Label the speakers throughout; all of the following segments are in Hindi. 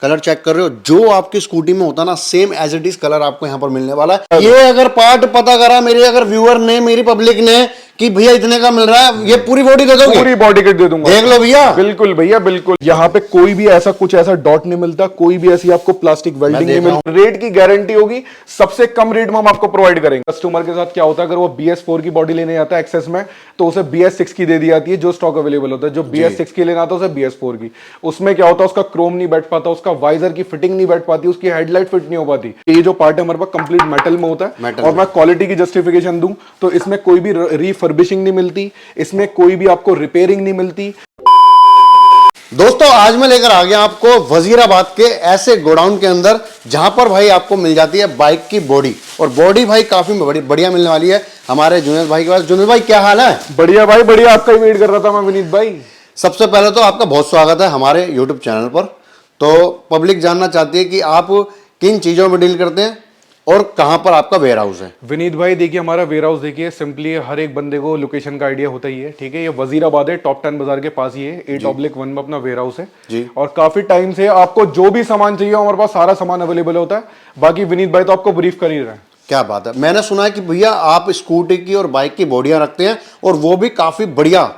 Speaker 1: कलर चेक कर रहे हो, जो आपकी स्कूटी में होता ना same as it is colour आपको यहाँ पर मिलने वाला है। ये अगर पार्ट पता करा मेरे अगर व्यूअर ने, मेरी पब्लिक ने कि भैया इतने का मिल रहा है, ये पूरी बॉडी दे दोगे?
Speaker 2: पूरी बॉडी किट दे दूंगा,
Speaker 1: देख लो भैया।
Speaker 2: बिल्कुल भैया बिल्कुल। यहाँ पे कोई भी ऐसा कुछ ऐसा डॉट नहीं मिलता, कोई भी ऐसी आपको प्लास्टिक वेल्डिंग नहीं मिलती। रेट की गारंटी होगी, सबसे कम रेट में हम आपको प्रोवाइड करेंगे। कस्टमर के साथ क्या होता है, अगर वो BS4 की बॉडी लेने आता है एक्सेस में, तो उसे BS6 की दे दी जाती है जो स्टॉक अवेलेबल होता है। जो BS6 की लेना आता है उसे BS4 की। उसमें क्या होता है, उसका क्रोम नहीं बैठ पाता, उसका वाइजर की फिटिंग नहीं बैठ पाती, उसकी हेडलाइट फिट नहीं हो पाती। ये जो पार्ट है हमारे पास कंप्लीट मेटल में होता है। और मैं क्वालिटी की जस्टिफिकेशन दूं तो इसमें कोई भी रिफर्बिशिंग नहीं मिलती, इसमें कोई भी आपको रिपेयरिंग नहीं मिलती।
Speaker 1: दोस्तों आज मैं लेकर आ गया आपको वजीराबाद के ऐसे गोडाउन के अंदर जहां पर भाई आपको मिल जाती है बाइक की बॉडी, और बॉडी भाई काफी बढ़िया मिलने वाली है हमारे जुनेद भाई के पास। जुनेद भाई क्या हाल है?
Speaker 2: बढ़िया भाई बढ़िया, आपका ही वेट कर रहा था मैं विनीत भाई।
Speaker 1: सबसे पहले तो आपका बहुत स्वागत है हमारे यूट्यूब चैनल पर। तो पब्लिक जानना चाहती है कि आप किन चीजों में डील करते हैं और कहां पर आपका वेयर हाउस है?
Speaker 2: विनीत भाई देखिए, हमारा वेयर हाउस देखिए, सिंपली हर एक बंदे को लोकेशन का आइडिया होता ही है, ठीक है। ये वजीराबाद है, टॉप 10 बाजार के पास ही है, 8/1 में अपना वेयर हाउस है
Speaker 1: जी।
Speaker 2: और काफी टाइम से आपको जो भी सामान चाहिए हमारे पास सारा सामान अवेलेबल होता है। बाकी विनीत भाई तो आपको ब्रीफ कर ही रहे हैं।
Speaker 1: क्या बात है, मैंने सुना है कि भैया आप स्कूटी की और बाइक की बॉडियां रखते हैं और वो भी काफी बढ़िया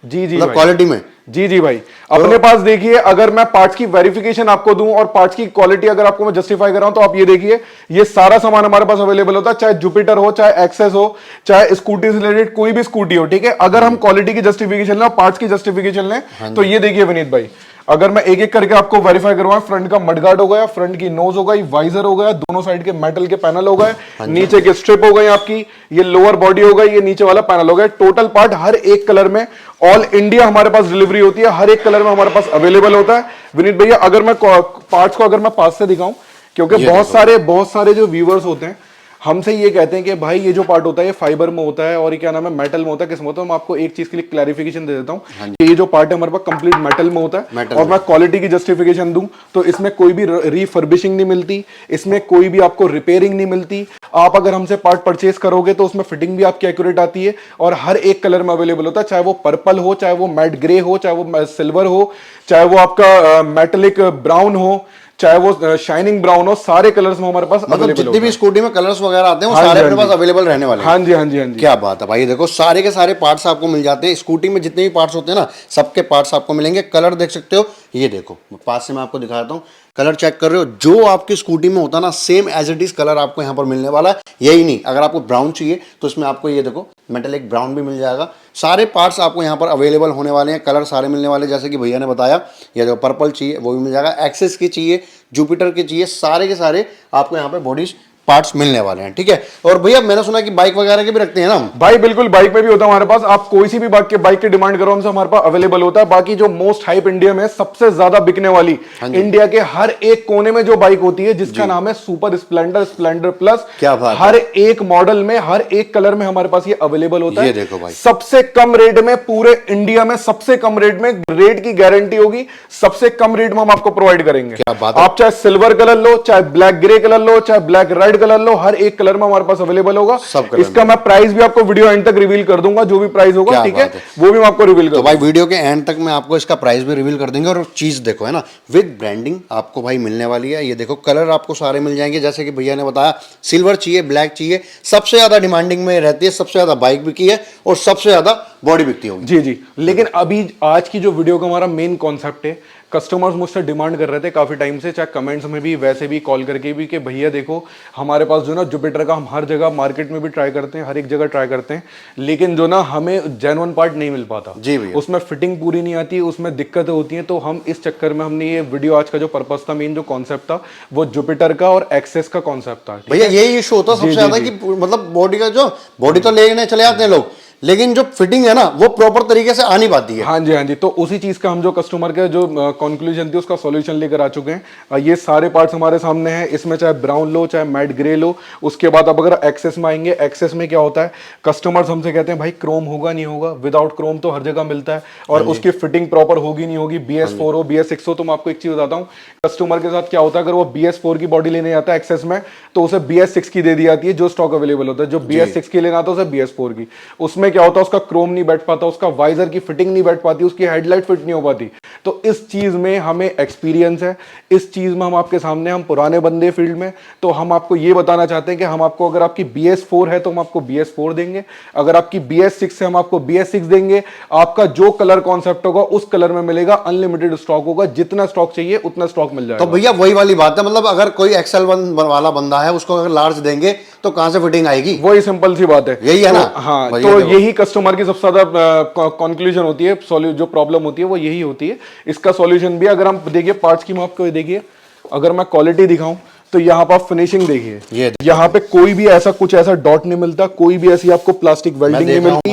Speaker 2: जी जी
Speaker 1: मतलब क्वालिटी में।
Speaker 2: जी जी भाई, अपने पास देखिए, अगर मैं पार्ट्स की वेरिफिकेशन आपको दूं और पार्ट्स की क्वालिटी अगर आपको मैं जस्टिफाई कर रहा हूं, तो आप ये देखिए, ये सारा सामान हमारे पास अवेलेबल होता है, चाहे जुपिटर हो, चाहे एक्सेस हो, चाहे स्कूटी से रिलेटेड कोई भी स्कूटी हो, ठीक है। अगर हम क्वालिटी की जस्टिफिकेशन लें, पार्ट्स की जस्टिफिकेशन लें, तो ये देखिए विनीत भाई, अगर मैं एक एक करके आपको वेरीफाई करवाऊं, फ्रंट का मडगार्ड हो गया, फ्रंट की नोज हो गई, वाइजर हो गया, दोनों साइड के मेटल के पैनल हो गए, नीचे के स्ट्रिप हो गई आपकी, ये लोअर बॉडी हो गई, ये नीचे वाला पैनल हो गया। टोटल पार्ट हर एक कलर में ऑल इंडिया हमारे पास डिलीवरी होती है, हर एक कलर में हमारे पास अवेलेबल होता है। विनीत भैया अगर मैं पार्ट्स को अगर मैं पास से दिखाऊं, क्योंकि बहुत सारे जो व्यूअर्स होते हैं हमसे ये कहते हैं कि भाई ये जो पार्ट होता है ये फाइबर में होता है और ये क्या नाम है मेटल में होता है, किस में होता है। मैं आपको एक चीज के लिए क्लैरिफिकेशन दे देता हूँ कि ये जो पार्ट है हमारे पास कंप्लीट मेटल में होता है। और मैं क्वालिटी की जस्टिफिकेशन दूं तो इसमें कोई भी रिफर्बिशिंग नहीं मिलती, इसमें कोई भी आपको रिपेयरिंग नहीं मिलती। आप अगर हमसे पार्ट परचेज करोगे तो उसमें फिटिंग भी आपकी एक्यूरेट आती है और हर एक कलर में अवेलेबल होता है, चाहे वो पर्पल हो, चाहे वो मैट ग्रे हो, चाहे वो सिल्वर हो, चाहे वो आपका मेटेलिक ब्राउन हो, चाहे वो शाइनिंग ब्राउन हो, सारे कलर्स में हमारे पास
Speaker 1: मतलब जितनी भी स्कूटी में कलर्स वगैरह आते हैं वो सारे अपने पास अवेलेबल रहने वाले हैं।
Speaker 2: हाँ जी हाँ जी हाँ जी।
Speaker 1: क्या बात है भाई, देखो सारे के सारे पार्ट्स आपको मिल जाते हैं। स्कूटी में जितने भी पार्ट्स होते हैं ना, सबके पार्ट्स आपको मिलेंगे। कलर देख सकते हो, ये देखो पास से मैं आपको दिखाता हूँ, कलर चेक कर रहे हो, जो आपकी स्कूटी में होता है ना same as it is colour आपको यहाँ पर मिलने वाला है। यही नहीं, अगर आपको ब्राउन चाहिए तो इसमें आपको ये देखो मेटेलिक ब्राउन भी मिल जाएगा। सारे पार्ट्स आपको यहाँ पर अवेलेबल होने वाले हैं, कलर सारे मिलने वाले हैं। जैसे कि भैया ने बताया, ये जो पर्पल चाहिए वो भी मिल जाएगा, एक्सेस की चाहिए, जुपिटर की चाहिए, सारे के सारे आपको यहाँ पर बॉडीज पार्ट्स मिलने वाले हैं, ठीक है। और भैया मैंने सुना कि बाइक वगैरह के भी रखते हैं ना?
Speaker 2: भाई बिल्कुल, बाइक में भी होता है हमारे पास। आप कोई सी भी बाइक की डिमांड करो हमसे, हमारे पास अवेलेबल होता है। बाकी जो मोस्ट हाइप इंडिया में सबसे ज्यादा बिकने वाली इंडिया के हर एक कोने में जो बाइक होती है, जिसका नाम है सुपर स्प्लेंडर, स्प्लेंडर प्लस।
Speaker 1: क्या बात,
Speaker 2: हर एक मॉडल में, हर एक कलर में हमारे पास ये अवेलेबल होता है।
Speaker 1: ये देखो भाई,
Speaker 2: सबसे कम रेट में, पूरे इंडिया में सबसे कम रेट में, रेट की गारंटी होगी, सबसे कम रेट में हम आपको प्रोवाइड करेंगे।
Speaker 1: क्या बात है।
Speaker 2: आप चाहे सिल्वर कलर लो, चाहे ब्लैक ग्रे कलर लो, चाहे ब्लैक रेड कलर लो, हर एक कलर में हमारे पास अवेलेबल होगा। इसका मैं प्राइस भी आपको वीडियो एंड तक रिवील कर दूंगा, जो भी प्राइस होगा, ठीक है, वो भी मैं आपको रिवील कर दूंगा।
Speaker 1: तो भाई वीडियो के एंड तक मैं आपको इसका प्राइस भी रिवील कर देंगे। और चीज देखो है ना, विद ब्रांडिंग आपको भाई मिलने वाली है। ये देखो कलर आपको सारे मिल जाएंगे, जैसे कि भैया ने बताया, सिल्वर चाहिए, ब्लैक चाहिए, सबसे ज्यादा डिमांडिंग में रहती है, सबसे ज्यादा बाइक बिकी है और सबसे ज्यादा बॉडी बिकती होगी।
Speaker 2: जी जी। लेकिन अभी आज की जो वीडियो का हमारा मेन कॉन्सेप्ट है, कस्टमर्स मुझसे डिमांड कर रहे थे काफी टाइम से, चाहे कमेंट्स में भी, वैसे भी कॉल करके भी, कि भैया देखो हमारे पास जो ना जुपिटर का हम हर जगह मार्केट में भी ट्राई करते हैं, हर एक जगह ट्राई करते हैं, लेकिन जो ना हमें जेन्युइन पार्ट नहीं मिल पाता।
Speaker 1: जी भैया,
Speaker 2: उसमें फिटिंग पूरी नहीं आती, उसमें दिक्कतें होती हैं। तो हम इस चक्कर में हमने ये वीडियो, आज का जो पर्पस था, मेन जो कॉन्सेप्ट था, वो जुपिटर का और एक्सेस का कॉन्सेप्ट था।
Speaker 1: भैया यही इशू होता है सबसे ज्यादा कि मतलब बॉडी का जो बॉडी तो लेने चले आते हैं लोग, लेकिन जो फिटिंग है ना वो प्रॉपर तरीके से आ नहीं पाती है।
Speaker 2: हाँ जी हाँ जी। तो उसी चीज का हम जो कस्टमर के जो कंक्लूजन थी उसका सॉल्यूशन लेकर आ चुके हैं। ये सारे पार्ट्स हमारे सामने हैं। इसमें चाहे ब्राउन लो, चाहे मैट ग्रे लो। उसके बाद अब अगर एक्सेस में आएंगे, एक्सेस में क्या होता है, कस्टमर्स हमसे कहते हैं भाई क्रोम होगा नहीं होगा, विदाउट क्रोम तो हर जगह मिलता है और उसकी फिटिंग प्रॉपर होगी नहीं होगी, BS4 हो, BS6 हो। तो मैं आपको एक चीज बताता हूँ, कस्टमर के साथ क्या होता है, अगर वो BS4 की बॉडी लेने आता है एक्सेस में, तो उसे BS6 की दे दी जाती है जो स्टॉक अवेलेबल होता है। जो BS6 की लेना आता है उसे BS4 की। उसमें क्या होता है, उसका क्रोम नहीं बैठ पाता, उसका वाइजर की फिटिंग नहीं बैठ पाती, उसकी हेडलाइट फिट नहीं हो पाती। तो इस चीज में हमें एक्सपीरियंस है, इस चीज में हम आपके सामने, हम पुराने बंदे फील्ड में, तो हम आपको ये बताना चाहते हैं कि हम आपको, अगर आपकी BS4 है तो हम आपको BS4 देंगे, अगर आपकी BS6 है हम आपको BS6 देंगे। आपका जो कलर कॉन्सेप्ट होगा उस कलर में मिलेगा, अनलिमिटेड स्टॉक होगा, जितना स्टॉक चाहिए उतना स्टॉक मिल जाएगा।
Speaker 1: तो भैया वही वाली बात है, मतलब अगर कोई XL वाला बंदा है उसको अगर लार्ज देंगे तो कहां से फिटिंग आएगी?
Speaker 2: वही सिंपल सी बात है,
Speaker 1: यही है ना।
Speaker 2: हाँ,
Speaker 1: भैया
Speaker 2: तो
Speaker 1: देखो।
Speaker 2: यही कस्टमर की सबसे ज्यादा कंक्लूजन होती है, जो प्रॉब्लम होती है वो यही होती है। इसका सॉल्यूशन भी, अगर हम देखिए पार्ट्स की, मैं आपको देखिए, अगर मैं क्वालिटी दिखाऊं तो यहाँ पर फिनिशिंग देखिए,
Speaker 1: ये
Speaker 2: यहाँ पे कोई भी ऐसा कुछ ऐसा डॉट नहीं मिलता, कोई भी ऐसी आपको प्लास्टिक वेल्डिंग नहीं मिलती,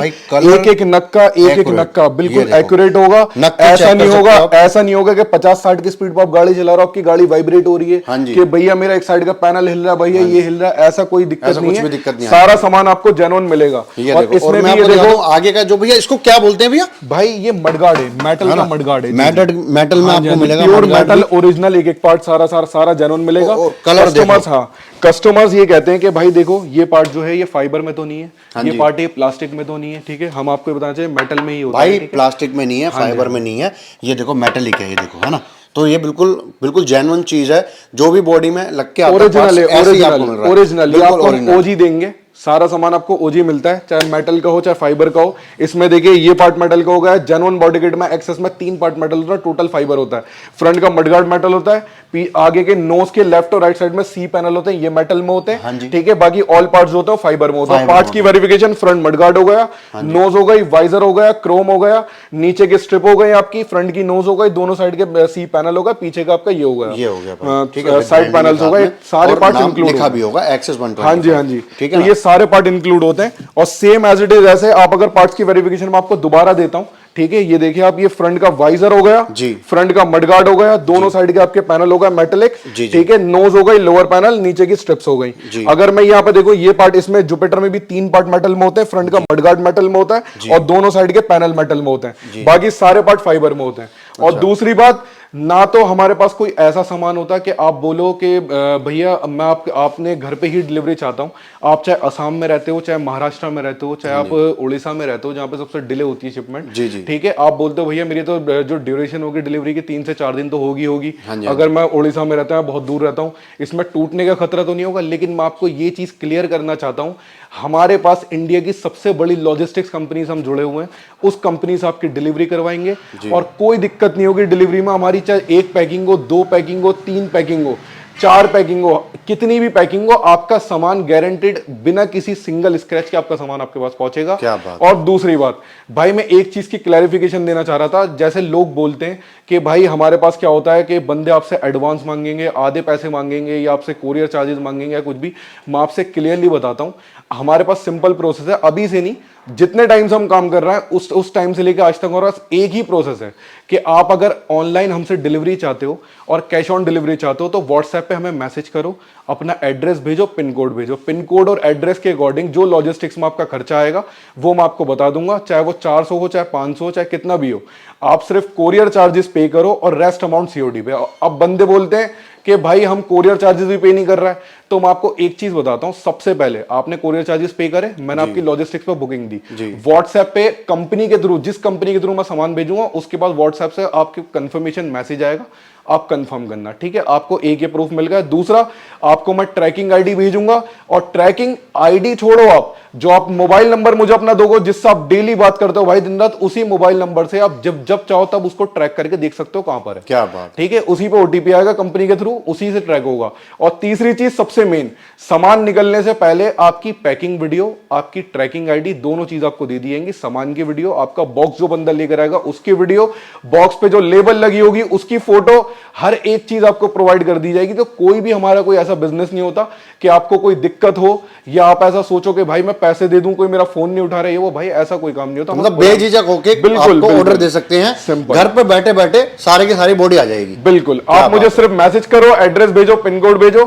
Speaker 2: एक एक नक्का, एक एक नक्का बिल्कुल एक्यूरेट होगा। ऐसा नहीं होगा, ऐसा नहीं होगा कि 50-60 की स्पीड पर आप गाड़ी चला रहे हो, आपकी गाड़ी वाइब्रेट हो रही है कि भैया मेरा एक साइड का पैनल हिल रहा है, भैया ये हिल रहा है, ऐसा कोई दिक्कत नहीं है। सारा सामान आपको जेन्युइन मिलेगा। और इसमें भी ये देखो
Speaker 1: आगे का जो भैया, इसको क्या बोलते हैं भैया?
Speaker 2: भाई ये मडगार्ड है, मेटल का मडगार्ड है,
Speaker 1: मेटल में आपको मिलेगा,
Speaker 2: प्योर मेटल ओरिजिनल, एक एक पार्ट सारा जेन्युइन मिलेगा। कस्टमर्स, हाँ, कस्टमर्स ये कहते हैं कि भाई देखो ये पार्ट जो है ये फाइबर में तो नहीं है, ये पार्ट ये प्लास्टिक में तो नहीं है, ठीक है, हम आपको बताना चाहिए मेटल में ही होता है
Speaker 1: भाई, प्लास्टिक में नहीं है, फाइबर में नहीं है, ये देखो मेटलिक है, ये देखो, है ना। तो ये बिल्कुल बिल्कुल जेन्युइन चीज है, जो भी बॉडी में लग के
Speaker 2: ओरिजिनल है, ओरिजिनल आपको ओजी देंगे। सारा सामान आपको ओजी मिलता है, चाहे मेटल का हो चाहे फाइबर का हो। इसमें देखिए ये पार्ट मेटल का हो गया, जेन्युइन बॉडी किट में एक्सेस में 3 पार्ट मेटल होता है, टोटल फाइबर होता है। फ्रंट का मडगार्ड मेटल होता है, आगे के नोज के लेफ्ट और राइट साइड में सी पैनल होते हैं, ये मेटल में होते हैं, ठीक है। बाकी ऑल पार्ट्स होते हैं फाइबर में होता है। पार्ट्स की वेरिफिकेशन, फ्रंट मडगार्ड हो गया, नोज हो गई, वाइजर हो गया, क्रोम हो गया, नीचे की स्ट्रिप हो गई आपकी, फ्रंट की नोज हो गई, दोनों साइड के सी पैनल होगा, पीछे का आपका ये हो गया, साइड पैनल्स हो गए, सारे पार्ट्स इंक्लूड
Speaker 1: लिखा भी होगा एक्सेस 120।
Speaker 2: हाँ जी, हाँ जी, ठीक है, ये सारे पार्ट इंक्लूड होते हैं। और सेम एज इट इज ऐसे आप अगर पार्ट्स की वेरिफिकेशन में आपको दोबारा देता हूं, ठीक है, ये देखिए आप, ये फ्रंट का वाइजर हो गया जी, फ्रंट का मडगार्ड हो गया, दोनों साइड के आपके पैनल हो गया मेटेलिक, ठीक है, नोज हो गई, लोअर पैनल, नीचे की स्ट्रिप्स हो गई। अगर मैं यहाँ पे देखो ये पार्ट, इसमें जुपिटर में भी 3 पार्ट मेटल में होते हैं, फ्रंट का मडगार्ड मेटल में होता है और दोनों साइड के पैनल मेटल में होते हैं, बाकी सारे पार्ट फाइबर में होते हैं। और दूसरी बात, ना तो हमारे पास कोई ऐसा सामान होता कि आप बोलो कि भैया मैं आपने घर पे ही डिलीवरी चाहता हूँ, आप चाहे असम में रहते हो, चाहे महाराष्ट्र में रहते हो, चाहे आप उड़ीसा में रहते हो जहाँ पे सबसे डिले होती है शिपमेंट, ठीक है, आप बोलते हो भैया मेरी तो जो ड्यूरेशन होगी डिलीवरी की 3 से 4 दिन तो होगी। अगर मैं उड़ीसा में रहता हूँ, बहुत दूर रहता हूँ, इसमें टूटने का खतरा तो नहीं होगा, लेकिन मैं आपको ये चीज क्लियर करना चाहता हूँ, हमारे पास इंडिया की सबसे बड़ी लॉजिस्टिक्स कंपनी से हम जुड़े हुए हैं, उस कंपनी से आपकी डिलीवरी करवाएंगे और कोई दिक्कत नहीं होगी डिलीवरी में हमारी, चाहे 1 पैकिंग हो, 2 पैकिंग हो, 3 पैकिंग हो, 4 पैकिंग हो, कितनी भी पैकिंग हो, आपका सामान गारंटेड, बिना किसी सिंगल स्क्रैच के आपका सामान आपके पास पहुंचेगा।
Speaker 1: क्या बात।
Speaker 2: और दूसरी बात भाई, मैं एक चीज की क्लैरिफिकेशन देना चाह रहा था, जैसे लोग बोलते हैं कि भाई हमारे पास क्या होता है कि बंदे आपसे एडवांस मांगेंगे, आधे पैसे मांगेंगे या आपसे कोरियर चार्जेस मांगेंगे या कुछ भी, मैं आपसे क्लियरली बताता हूं, हमारे पास सिंपल प्रोसेस है, अभी से नहीं, जितने टाइम से हम काम कर रहे हैं उस टाइम से लेकर आज तक हमारे पास एक ही प्रोसेस है कि आप अगर ऑनलाइन हमसे डिलीवरी चाहते हो और कैश ऑन डिलीवरी चाहते हो तो व्हाट्सएप पे हमें मैसेज करो, अपना एड्रेस भेजो, पिन कोड भेजो, पिन कोड और एड्रेस के अकॉर्डिंग जो लॉजिस्टिक्स में आपका खर्चा आएगा वो मैं आपको बता दूंगा, चाहे वो 400 हो, चाहे 500 हो, चाहे कितना भी हो, आप सिर्फ कोरियर चार्जेस पे करो और रेस्ट अमाउंट सीओडी पे। अब बंदे बोलते हैं कि भाई हम कोरियर चार्जेस भी पे नहीं कर रहा है, तो मैं आपको एक चीज बताता हूं, सबसे पहले आपने कोरियर चार्जेस पे करे, मैंने आपकी लॉजिस्टिक्स पर बुकिंग दी, व्हाट्सएप पे कंपनी के थ्रू, जिस कंपनी के थ्रू मैं सामान भेजूंगा उसके बाद व्हाट्सएप से आपके कंफर्मेशन मैसेज आएगा, आप कंफर्म करना, ठीक है, आपको एक ये प्रूफ मिल गया। दूसरा, आपको मैं ट्रैकिंग आईडी भेजूंगा, और ट्रैकिंग आईडी छोड़ो, आप जो आप मोबाइल नंबर मुझे अपना दोगे जिससे आप डेली बात करते हो भाई दिन रात, उसी मोबाइल नंबर से आप जब जब चाहो तब उसको ट्रैक करके देख सकते हो कहां पर है।
Speaker 1: क्या बात,
Speaker 2: ठीक है, उसी पे ओटीपी आएगा कंपनी के थ्रू, उसी से ट्रैक होगा। और तीसरी चीज सबसे मेन, सामान निकलने से पहले आपकी पैकिंग वीडियो, आपकी ट्रैकिंग आईडी, दोनों चीज आपको दे दी जाएंगी। सामान की वीडियो, आपका बॉक्स जो बंदा लेकर आएगा उसकी वीडियो, बॉक्स पे जो लेबल लगी होगी उसकी फोटो, हर एक चीज आपको प्रोवाइड कर दी जाएगी। तो कोई भी हमारा कोई ऐसा बिजनेस नहीं होता कि आपको कोई दिक्कत हो या आप ऐसा सोचो कि भाई मैं पैसे दे दूं, कोई मेरा फोन नहीं उठा रहा है, वो भाई ऐसा कोई काम नहीं होता।
Speaker 1: मतलब बेझिझक होके आपको ऑर्डर दे सकते हैं, घर पे बैठे बैठे सारे की सारी बॉडी आ जाएगी।
Speaker 2: बिल्कुल, आप मुझे सिर्फ मैसेज करो, एड्रेस भेजो, पिन कोड भेजो,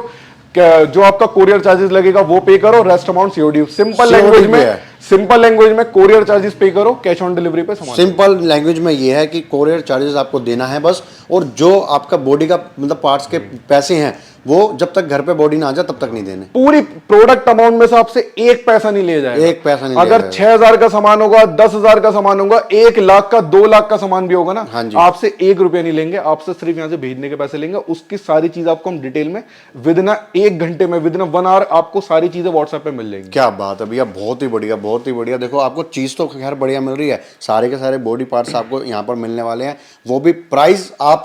Speaker 2: जो आपका कोरियर चार्जेस लगेगा वो पे करो, rest amount COD. Simple language में, सिंपल लैंग्वेज में कोरियर चार्जेस पे करो, कैश ऑन डिलीवरी पे सामान।
Speaker 1: सिंपल लैंग्वेज में ये है कि कोरियर चार्जेस आपको देना है बस, और जो आपका बॉडी का मतलब पार्ट्स के पैसे हैं वो जब तक घर पे बॉडी ना आ जाए तब तक नहीं देने।
Speaker 2: पूरी प्रोडक्ट अमाउंट में से आपसे एक पैसा नहीं लिया जाएगा,
Speaker 1: एक पैसा नहीं
Speaker 2: अगर
Speaker 1: लिया
Speaker 2: 6,000 का सामान होगा, 10,000 का सामान होगा, 1 लाख का 2 लाख का सामान भी होगा ना,
Speaker 1: हाँ जी।
Speaker 2: आपसे 1 रुपया नहीं लेंगे, आपसे सिर्फ यहां से भेजने के पैसे लेंगे। उसकी सारी चीज आपको हम डिटेल में विदिन 1 घंटे में, विदिन 1 आवर आपको सारी चीजें व्हाट्सएप पे मिल जाएंगी।
Speaker 1: क्या बात है भैया, बहुत ही बढ़िया, बहुत ही बढ़िया। देखो आपको चीज़ तो खैर बढ़िया मिल रही है, सारे के सारे बॉडी पार्ट्स आपको यहाँ पर मिलने वाले हैं, वो भी प्राइस आप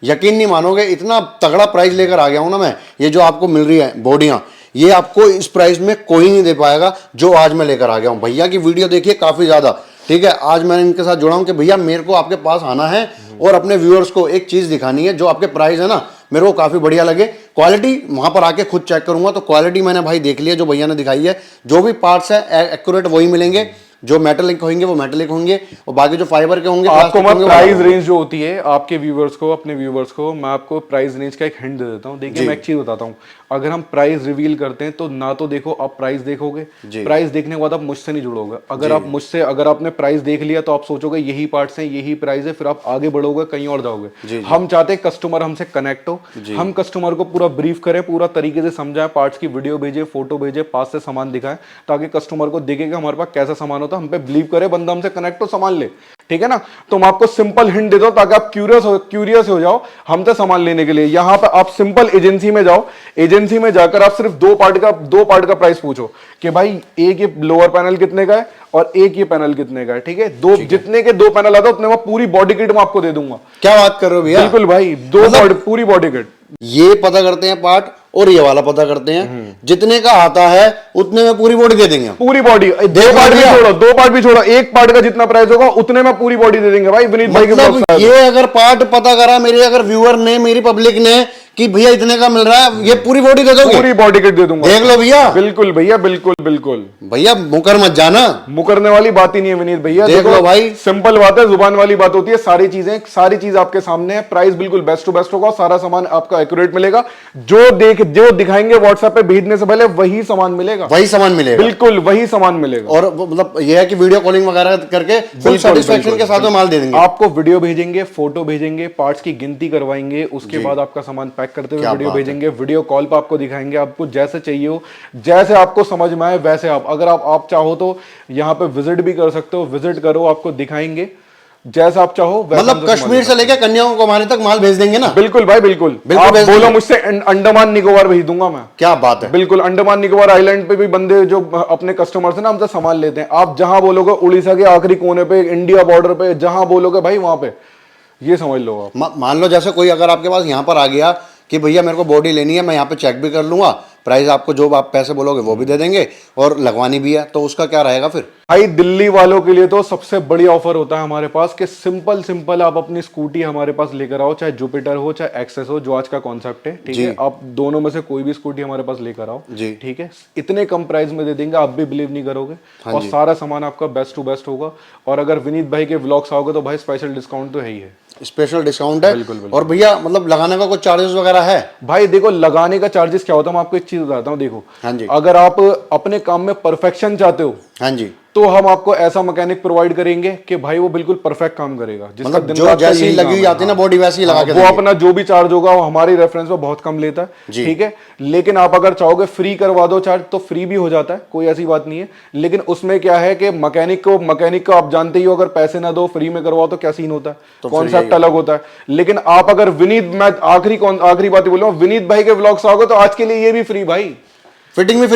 Speaker 1: यकीन नहीं मानोगे, इतना तगड़ा प्राइस लेकर आ गया हूँ ना मैं। ये जो आपको मिल रही है बॉडियाँ, ये आपको इस प्राइस में कोई नहीं दे पाएगा जो आज मैं लेकर आ गया हूँ। भैया की वीडियो देखिए काफ़ी ज़्यादा, ठीक है। आज मैंने इनके साथ जुड़ा हूँ कि भैया मेरे को आपके पास आना है और अपने व्यूअर्स को एक चीज़ दिखानी है जो आपके प्राइस है ना मेरे को काफ़ी बढ़िया लगे। क्वालिटी वहाँ पर आके खुद चेक करूँगा, तो क्वालिटी मैंने भाई देख लिया जो भैया ने दिखाई है। जो भी पार्ट्स है एक्यूरेट वही मिलेंगे, जो मेटलिक होंगे वो मेटलिक होंगे, और बाकी जो फाइबर के होंगे
Speaker 2: आपको मैं
Speaker 1: होंगे,
Speaker 2: प्राइस रेंज जो होती है आपके व्यूवर्स को, अपने व्यूवर्स को मैं आपको प्राइस रेंज का एक हिंट दे देता हूँ। देखिए मैं एक चीज बताता हूँ, अगर हम प्राइस रिवील करते हैं तो ना तो देखो आप प्राइस देखोगे, प्राइस देखने के बाद आप मुझसे नहीं जुड़ोगे। अगर आप मुझसे, अगर आपने प्राइस देख लिया तो आप सोचोगे यही पार्ट्स हैं, यही प्राइस है, फिर आप आगे बढ़ोगे कहीं और जाओगे। हम चाहते हैं कस्टमर हमसे कनेक्ट हो, हम कस्टमर को पूरा ब्रीफ करें, पूरा तरीके से समझाएं, पार्ट्स की वीडियो भेजे, फोटो भेजे, पास से सामान दिखाएं, ताकि कस्टमर को दिखेगा हमारे पास कैसा सामान होता है, हम पे बिलीव करे, बंदा हमसे कनेक्ट हो, सामान ले। ठीक है ना, तो मैं आपको सिंपल हिंट देता हूं ताकि आप क्यूरियस हो जाओ हमसे सामान लेने के लिए। यहां पे आप सिंपल एजेंसी में जाओ, एजेंसी में जाकर आप सिर्फ दो पार्ट का प्राइस पूछो कि भाई एक ये लोअर पैनल कितने का है और एक ये पैनल कितने का है। ठीक है, जितने के 2 पैनल आता है उतने में पूरी बॉडी किट मैं आपको दे दूंगा।
Speaker 1: क्या बात कर रहे हो भैया?
Speaker 2: बिल्कुल भाई, पूरी बॉडी किट।
Speaker 1: ये पता करते हैं पार्ट और ये वाला पता करते हैं, जितने का आता है उतने में पूरी बॉडी दे देंगे,
Speaker 2: पूरी बॉडी। 2 पार्ट भी छोड़ो, 2 पार्ट भी छोड़ो, एक पार्ट का जितना प्राइस होगा उतने में पूरी बॉडी दे देंगे भाई विनीत भाई के
Speaker 1: मतलब
Speaker 2: पास।
Speaker 1: ये अगर पार्ट पता करा मेरे अगर व्यूअर ने, मेरी पब्लिक ने कि भैया इतने का मिल रहा है, ये पूरी बॉडी दे दोगे?
Speaker 2: पूरी बॉडी किट दे दूंगा।
Speaker 1: देख लो भैया।
Speaker 2: बिल्कुल भैया, बिल्कुल बिल्कुल
Speaker 1: भैया मुकर मत जाना,
Speaker 2: मुकरने वाली बात ही नहीं है विनीत भैया।
Speaker 1: देख लो भाई,
Speaker 2: सिंपल बात है, जुबान वाली बात होती है। सारी चीज आपके सामने है, प्राइस बिल्कुल बेस्ट टू बेस्ट होगा, सारा सामान आपका एक्यूरेट मिलेगा। जो दिखाएंगे व्हाट्सएप पे भेजने से पहले वही सामान मिलेगा,
Speaker 1: वही सामान मिलेगा,
Speaker 2: बिल्कुल वही सामान मिलेगा।
Speaker 1: और मतलब ये है कि वीडियो कॉलिंग वगैरह करके फुल सेटिस्फैक्शन के साथ में माल दे देंगे।
Speaker 2: आपको वीडियो भेजेंगे, फोटो भेजेंगे, पार्ट्स की गिनती करवाएंगे, उसके बाद आपका सामान पैक करते हुए वीडियो भेजेंगे, वीडियो कॉल पर आपको दिखाएंगे। आपको जैसे चाहिए हो, जैसे आपको समझ में आए वैसे आप, अगर आप चाहो तो यहाँ पे विजिट भी कर सकते हो, विजिट करो, आपको दिखाएंगे जैसा आप चाहो।
Speaker 1: मतलब कश्मीर से लेकर कन्याकुमारी तक माल भेज देंगे ना?
Speaker 2: बिल्कुल भाई, बिल्कुल आप बोलो मुझसे अंडमान निकोबार भेज दूंगा मैं।
Speaker 1: क्या बात है,
Speaker 2: बिल्कुल अंडमान निकोबार आइलैंड पे भी बंदे जो अपने कस्टमर से ना हमसे सामान लेते हैं, आप जहां बोलोगे, उड़ीसा के आखिरी कोने पे, इंडिया बॉर्डर पे, जहां बोलोगे भाई वहां पे, ये समझ लो आप।
Speaker 1: मान लो जैसे कोई अगर आपके पास यहाँ पर आ गया कि भैया मेरे को बॉडी लेनी है, मैं यहाँ पे चेक भी कर लूंगा, प्राइस आपको जो आप पैसे बोलोगे वो भी दे देंगे, और लगवानी भी है, तो उसका क्या रहेगा फिर?
Speaker 2: भाई दिल्ली वालों के लिए तो सबसे बढ़िया ऑफर होता है हमारे पास कि सिंपल आप अपनी स्कूटी हमारे पास लेकर आओ, चाहे जुपिटर हो चाहे एक्सेस हो, जो आज का कॉन्सेप्ट है। ठीक है, आप दोनों में से कोई भी स्कूटी हमारे पास लेकर आओ जी। ठीक है, इतने कम प्राइस में दे देंगे, आप भी बिलीव नहीं करोगे। और सारा सामान आपका बेस्ट टू बेस्ट होगा। और अगर विनीत भाई के व्लॉग्स आओगे तो भाई स्पेशल डिस्काउंट तो है ही है,
Speaker 1: स्पेशल डिस्काउंट है। बिल्कुल। और भैया मतलब लगाने का कोई चार्जेस वगैरह है?
Speaker 2: भाई देखो, लगाने का चार्जेस क्या होता है, मैं आपको एक चीज बताता हूँ। देखो,
Speaker 1: हाँ जी,
Speaker 2: अगर आप अपने काम में परफेक्शन चाहते हो,
Speaker 1: हाँ जी,
Speaker 2: तो हम आपको ऐसा मैकेनिक प्रोवाइड करेंगे कि भाई वो बिल्कुल परफेक्ट काम करेगा, जिसका
Speaker 1: मतलब
Speaker 2: दिन
Speaker 1: जो
Speaker 2: रात
Speaker 1: जैसी लगी जाती है ना बॉडी वैसी लगा के
Speaker 2: वो अपना जो भी चार्ज होगा वो हमारी रेफरेंस में बहुत कम लेता है। ठीक है, लेकिन आप अगर चाहोगे फ्री करवा दो चार्ज तो फ्री भी हो जाता है, कोई ऐसी बात नहीं है। लेकिन उसमें क्या है कि मैकेनिक को आप जानते ही हो, अगर पैसे ना दो फ्री में करवाओ तो क्या सीन होता है, तो कॉन्सेप्ट अलग होता है। लेकिन आप अगर विनीत, मैं आखिरी बात बोल रहा हूँ, विनीत भाई के व्लॉग्स आओगे तो आज के लिए ये भी फ्री भाई, फिटिंग भी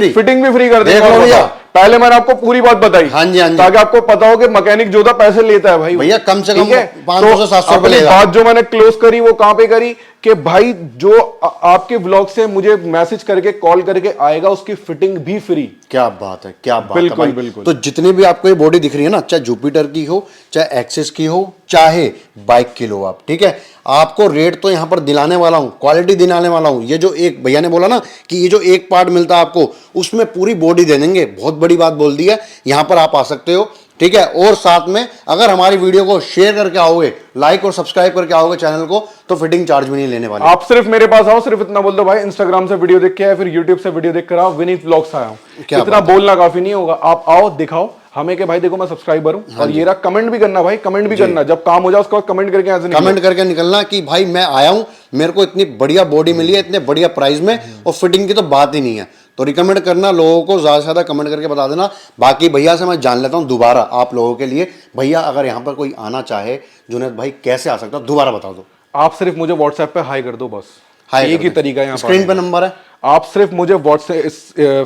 Speaker 2: फ्री कर देंगे। पहले मैंने आपको पूरी बात बताई, हाँ जी, हाँ जी, ताकि आपको पता हो कि मैकेनिक जो था पैसे लेता है भाई
Speaker 1: भैया, कम से कम 500 से 700
Speaker 2: रुपए लेगा। बात जो मैंने क्लोज करी वो कहां पे करी कि भाई जो आपके व्लॉग से मुझे मैसेज करके कॉल करके आएगा उसकी फिटिंग भी फ्री।
Speaker 1: क्या बात है, क्या बात
Speaker 2: बिल्कुल,
Speaker 1: है
Speaker 2: बिल्कुल।
Speaker 1: तो जितनी भी आपको ये बॉडी दिख रही है ना, चाहे जुपिटर की हो, चाहे एक्सेस की हो, चाहे बाइक की लो आप, ठीक है, आपको रेट तो यहाँ पर दिलाने वाला हूँ, क्वालिटी दिलाने वाला हूँ। ये जो एक भैया ने बोला ना कि ये जो एक पार्ट मिलता है आपको, उसमें पूरी बॉडी दे देंगे, बहुत बड़ी बात बोल दी है। यहाँ पर आप आ सकते हो, ठीक है, और साथ में अगर हमारी वीडियो को शेयर करके आओगे, लाइक और सब्सक्राइब करके आओगे चैनल को, तो फिटिंग चार्ज भी नहीं लेने वाले।
Speaker 2: आप सिर्फ मेरे पास आओ, सिर्फ इतना बोल दो भाई, इंस्टाग्राम से वीडियो देख के आया, फिर यूट्यूब से वीडियो देख कर आओ, विनीत व्लॉग्स आया हूं, इतना बोलना काफी नहीं होगा। आप आओ, दिखाओ, हमें के भाई देखो मैं सब्सक्राइबर हूँ और ये रहा, कमेंट भी करना भाई, कमेंट भी करना, जब काम हो जाए उसके बाद कमेंट करके यहाँ से
Speaker 1: कमेंट करके निकलना कि भाई मैं आया हूं, मेरे को इतनी बढ़िया बॉडी मिली है इतने बढ़िया प्राइस में, और फिटिंग की तो बात ही नहीं है। तो रिकमेंड करना लोगों को, ज्यादा से ज्यादा कमेंट करके बता देना। बाकी भैया से मैं जान लेता हूं दोबारा आप लोगों के लिए, भैया अगर यहाँ पर कोई आना चाहे जुनैद भाई कैसे आ सकता है, दोबारा बता दो।
Speaker 2: आप सिर्फ मुझे व्हाट्सएप पे हाई कर दो बस,
Speaker 1: हाय
Speaker 2: एक ही तरीका है यहाँ
Speaker 1: स्क्रीन पे नंबर है,
Speaker 2: आप सिर्फ मुझे व्हाट्सएप इस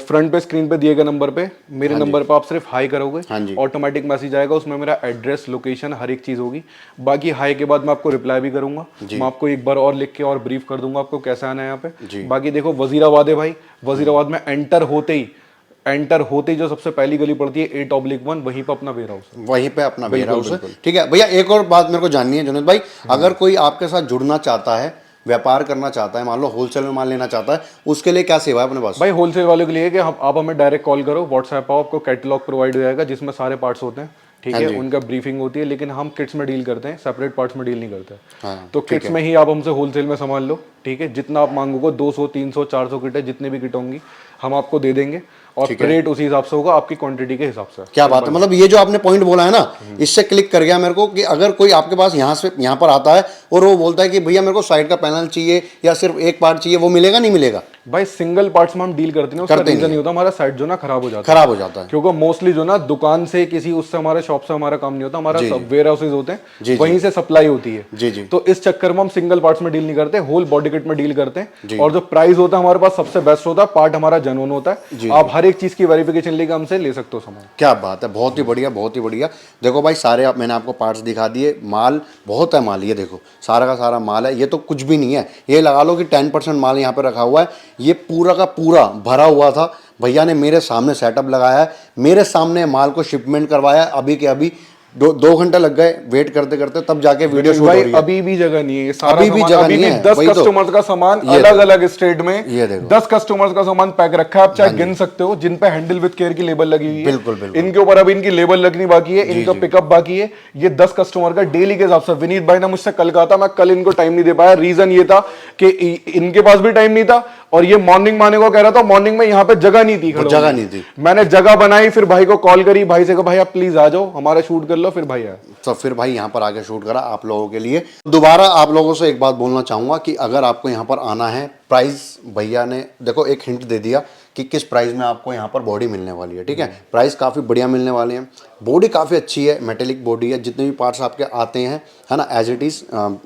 Speaker 2: फ्रंट पे स्क्रीन पे दिए गए नंबर पे, मेरे नंबर पे आप सिर्फ हाई करोगे,
Speaker 1: हाँ जी।
Speaker 2: ऑटोमेटिक मैसेज आएगा, उसमें मेरा एड्रेस, लोकेशन, हर एक चीज होगी। बाकी हाई के बाद मैं आपको रिप्लाई भी करूंगा, मैं आपको एक बार और लिख के और ब्रीफ कर दूंगा आपको कैसे आना है यहाँ पे। बाकी देखो वजीराबाद है भाई, वजीराबाद में एंटर होते ही जो सबसे पहली गली पड़ती है 8/1, वहीं पर अपना वेयर हाउस है,
Speaker 1: वहीं पे अपना वेयर हाउस है। ठीक है भैया, एक और बात मेरे को जाननी है जुनैद भाई, अगर कोई आपके साथ जुड़ना चाहता है, व्यापार करना चाहता है, मान लो होलसेल में माल लेना चाहता है, उसके लिए क्या सेवा है अपने पास?
Speaker 2: भाई होलसेल वालों के लिए कि आप हमें डायरेक्ट कॉल करो, व्हाट्सएप आओ, आपको कैटलॉग प्रोवाइड हो जाएगा जिसमें सारे पार्ट्स होते हैं, ठीक है, उनका ब्रीफिंग होती है, लेकिन हम किट्स में डील करते हैं, सेपरेट पार्ट्स में डील नहीं करते। तो किट्स में ही आप हमसे होलसेल में सामान लो, ठीक है, जितना आप मांगोगे 200 300 400 किट है, जितने भी किट होंगी हम आपको दे देंगे, और रेट उसी हिसाब से होगा आपकी क्वांटिटी के हिसाब से।
Speaker 1: क्या बात है, मतलब ये जो आपने पॉइंट बोला है ना, इससे क्लिक कर गया मेरे को कि अगर कोई आपके पास यहाँ पर आता है और वो बोलता है कि भैया मेरे को साइड का पैनल चाहिए या सिर्फ एक पार्ट चाहिए, वो मिलेगा नहीं मिलेगा?
Speaker 2: भाई सिंगल पार्ट्स में हम डील करते हैं, उसका रीजन नहीं होता हमारा साइड जो ना खराब हो जाता है, क्योंकि मोस्टली जो ना दुकान से किसी उससे हमारे शॉप से हमारा काम नहीं होता, हमारा वेयर हाउसेज होते हैं, वहीं से सप्लाई होती है। तो इस चक्कर में हम सिंगल पार्ट्स में डील नहीं करते, होल बॉडी किट में डील करते हैं, और जो प्राइस होता है हमारे पास सबसे बेस्ट होता है, पार्ट हमारा जेन्युइन होता है, आप हर एक चीज की वेरिफिकेशन लेके हमसे ले सकते हो सामान।
Speaker 1: क्या बात है, बहुत ही बढ़िया, बहुत ही बढ़िया। देखो भाई सारे मैंने आपको पार्ट्स दिखा दिए, माल बहुत है, माल ये देखो सारा का सारा माल है, ये तो कुछ भी नहीं है, ये लगा लो कि 10% माल यहाँ पे रखा हुआ है, ये पूरा का पूरा भरा हुआ था। भैया ने मेरे सामने सेटअप लगाया है, मेरे सामने माल को शिपमेंट करवाया, अभी के अभी 2 घंटे लग गए वेट करते करते, तब जाके वीडियो शूट हो रही है।
Speaker 2: अभी भी जगह नहीं है, सारा
Speaker 1: अभी भी जगह नहीं है,
Speaker 2: 10 कस्टमर्स का सामान अलग अलग स्टेट में,
Speaker 1: ये देखो
Speaker 2: 10 कस्टमर्स का सामान पैक रखा है, आप चाहे गिन सकते हो, जिन पे हैंडल विद केयर की लेबल लगी हुई है,
Speaker 1: बिल्कुल बिल्कुल,
Speaker 2: इनके ऊपर अभी इनकी लेबल लगनी बाकी है, इनका पिकअप बाकी है। ये 10 कस्टमर का डेली के हिसाब से, विनीत भाई ने मुझसे कल कहा था, मैं कल इनको टाइम नहीं दे पाया, रीजन ये था कि इनके पास भी टाइम नहीं था, और ये मॉर्निंग माने को कह रहा था, मॉर्निंग में यहाँ पे जगह नहीं थी,
Speaker 1: जगह नहीं थी,
Speaker 2: मैंने जगह बनाई, फिर भाई को कॉल करी, भाई से कहा भाई आप प्लीज आ जाओ हमारा शूट कर लो, फिर भाई आया,
Speaker 1: तो फिर भाई यहाँ पर आके शूट करा आप लोगों के लिए। दोबारा आप लोगों से एक बात बोलना चाहूँगा कि अगर आपको यहाँ पर आना है, प्राइस भैया ने देखो एक हिंट दे दिया कि किस प्राइस में आपको यहाँ पर बॉडी मिलने वाली है, ठीक है, प्राइस काफ़ी बढ़िया मिलने वाले हैं, बॉडी काफ़ी अच्छी है, मेटेलिक बॉडी है, जितने भी पार्ट्स आपके आते हैं है ना एज इट इज़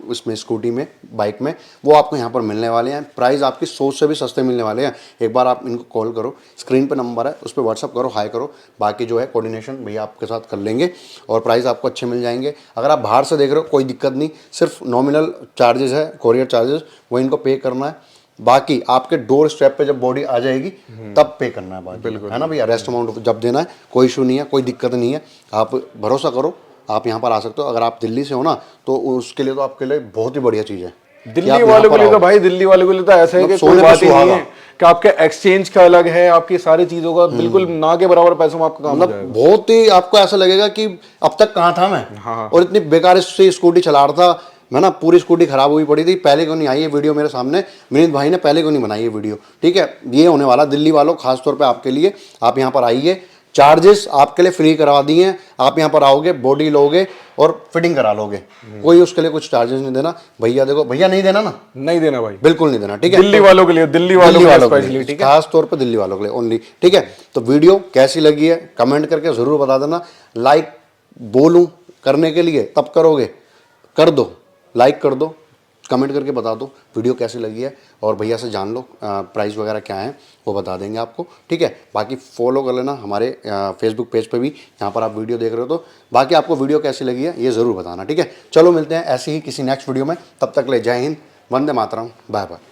Speaker 1: उसमें स्कूटी में, बाइक में, वो आपको यहाँ पर मिलने वाले हैं। प्राइस आपकी सोच से भी सस्ते मिलने वाले हैं। एक बार आप इनको कॉल करो, स्क्रीन पे नंबर है, उस पर व्हाट्सअप करो, हाई करो, बाकी जो है कोऑर्डिनेशन भैया आपके साथ कर लेंगे और प्राइस आपको अच्छे मिल जाएंगे। अगर आप बाहर से देख रहे हो कोई दिक्कत नहीं, सिर्फ नॉमिनल चार्जेस है, कोरियर चार्जेस, वो इनको पे करना है, बाकी आपके डोर स्टेप पे जब बॉडी आ जाएगी तब पे करना है, बात है ना भैया, रेस्ट अमाउंट जब देना है, कोई इशू नहीं है, कोई दिक्कत नहीं है, आप भरोसा करो, आप यहाँ पर आ सकते हो। अगर आप दिल्ली से हो ना तो उसके लिए तो आपके लिए बहुत ही बढ़िया चीज़ है।
Speaker 2: दिल्ली वालों के लिए तो भाई, दिल्ली वालों के लिए तो ऐसा है कि कोई बात ही नहीं है कि आपके एक्सचेंज का अलग है, आपकी सारी चीजों का बिल्कुल ना के बराबर पैसों में आपका काम हो जाएगा।
Speaker 1: बहुत ही आपको ऐसा लगेगा कि अब तक कहाँ था मैं, और इतनी बेकार से स्कूटी चला रहा था मैं ना, पूरी स्कूटी खराब हुई पड़ी थी, पहले क्यों नहीं आई ये वीडियो मेरे सामने, विनीत भाई ने पहले क्यों नहीं बनाई ये वीडियो, ठीक है, ये होने वाला दिल्ली वालों खास तौर पे आपके लिए। आप यहाँ पर आइए, चार्जेस आपके लिए फ्री करवा दिए हैं, आप यहाँ पर आओगे, बॉडी लोगे और फिटिंग करा लोगे, कोई उसके लिए कुछ चार्जेस नहीं देना। भैया देखो, भैया नहीं देना ना,
Speaker 2: नहीं देना भाई,
Speaker 1: बिल्कुल नहीं देना, ठीक है,
Speaker 2: दिल्ली वालों के लिए, दिल्ली वालों के लिए, ठीक है,
Speaker 1: खास तौर पे दिल्ली वालों के लिए ओनली, ठीक है। तो वीडियो कैसी लगी है कमेंट करके जरूर बता देना, लाइक बोलूं करने के लिए तब करोगे, कर दो, लाइक कर दो, कमेंट करके बता दो वीडियो कैसी लगी है, और भैया से जान लो प्राइस वगैरह क्या है वो बता देंगे आपको, ठीक है। बाकी फॉलो कर लेना हमारे फेसबुक पेज पे भी, यहाँ पर आप वीडियो देख रहे हो तो बाकी आपको वीडियो कैसी लगी है ये ज़रूर बताना, ठीक है। चलो मिलते हैं ऐसे ही किसी नेक्स्ट वीडियो में, तब तक ले जय हिंद, वंदे मातरम, बाय बाय।